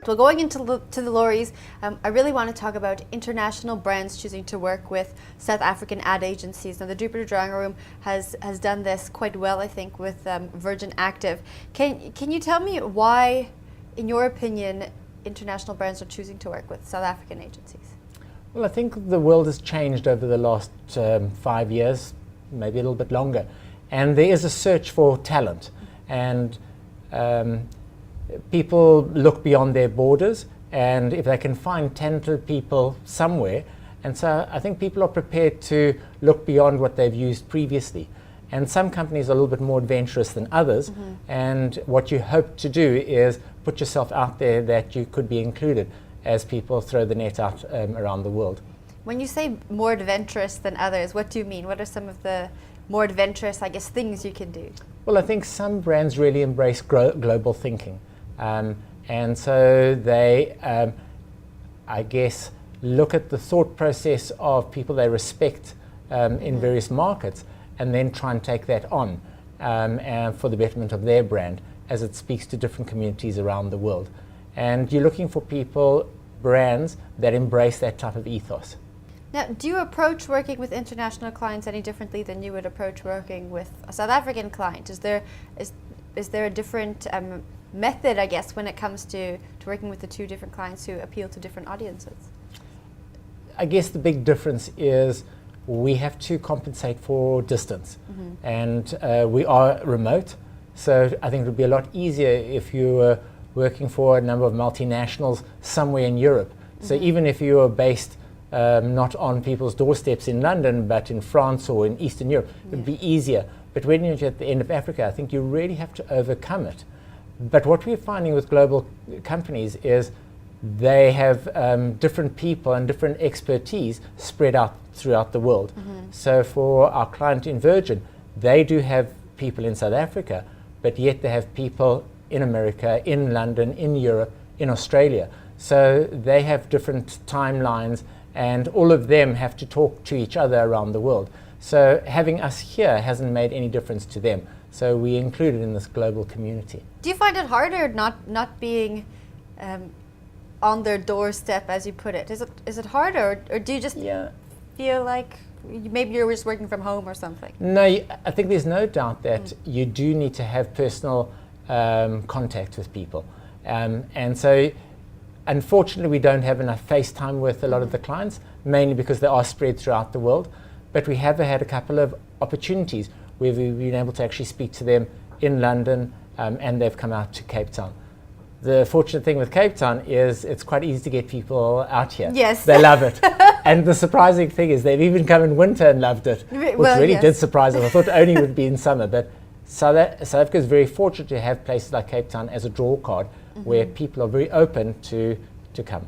Well, going into the Loeries, I really want to talk about international brands choosing to work with South African ad agencies. Now, the Jupiter Drawing Room has done this quite well, I think, with Virgin Active. Can you tell me why, in your opinion, international brands are choosing to work with South African agencies? Well, I think the world has changed over the last 5 years, maybe a little bit longer, and there is a search for talent, and people look beyond their borders, and if they can find talented people somewhere, and so I think people are prepared to look beyond what they've used previously. And some companies are a little bit more adventurous than others, and what you hope to do is put yourself out there that you could be included as people throw the net out around the world. When you say more adventurous than others, what do you mean? What are some of the more adventurous, I guess, things you can do? Well, I think some brands really embrace global thinking. And so they, I guess, look at the thought process of people they respect in various markets, and then try and take that on and for the betterment of their brand as it speaks to different communities around the world. And you're looking for people, brands, that embrace that type of ethos. Now, do you approach working with international clients any differently than you would approach working with a South African client? Is there a different method, I guess, when it comes to working with the two different clients who appeal to different audiences? I guess the big difference is we have to compensate for distance, and we are remote, so I think it would be a lot easier if you were working for a number of multinationals somewhere in Europe. So even if you are based not on people's doorsteps in London, but in France or in Eastern Europe, it would be easier. But when you're at the end of Africa, I think you really have to overcome it. But what we're finding with global companies is they have different people and different expertise spread out throughout the world. So for our client in Virgin, they do have people in South Africa, but yet they have people in America, in London, in Europe, in Australia. So they have different timelines, and all of them have to talk to each other around the world. So having us here hasn't made any difference to them. So we included in this global community. Do you find it harder not being on their doorstep, as you put it? Is it harder, or do you just feel like maybe you're just working from home or something? No, I think there's no doubt that you do need to have personal contact with people. And so unfortunately we don't have enough FaceTime with a lot of the clients, mainly because they are spread throughout the world. But we have had a couple of opportunities where we've been able to actually speak to them in London, and they've come out to Cape Town. The fortunate thing with Cape Town is it's quite easy to get people out here. Yes. They love it. And the surprising thing is they've even come in winter and loved it, which really did surprise us. I thought it only would be in summer, but South Africa is very fortunate to have places like Cape Town as a draw card where people are very open to come.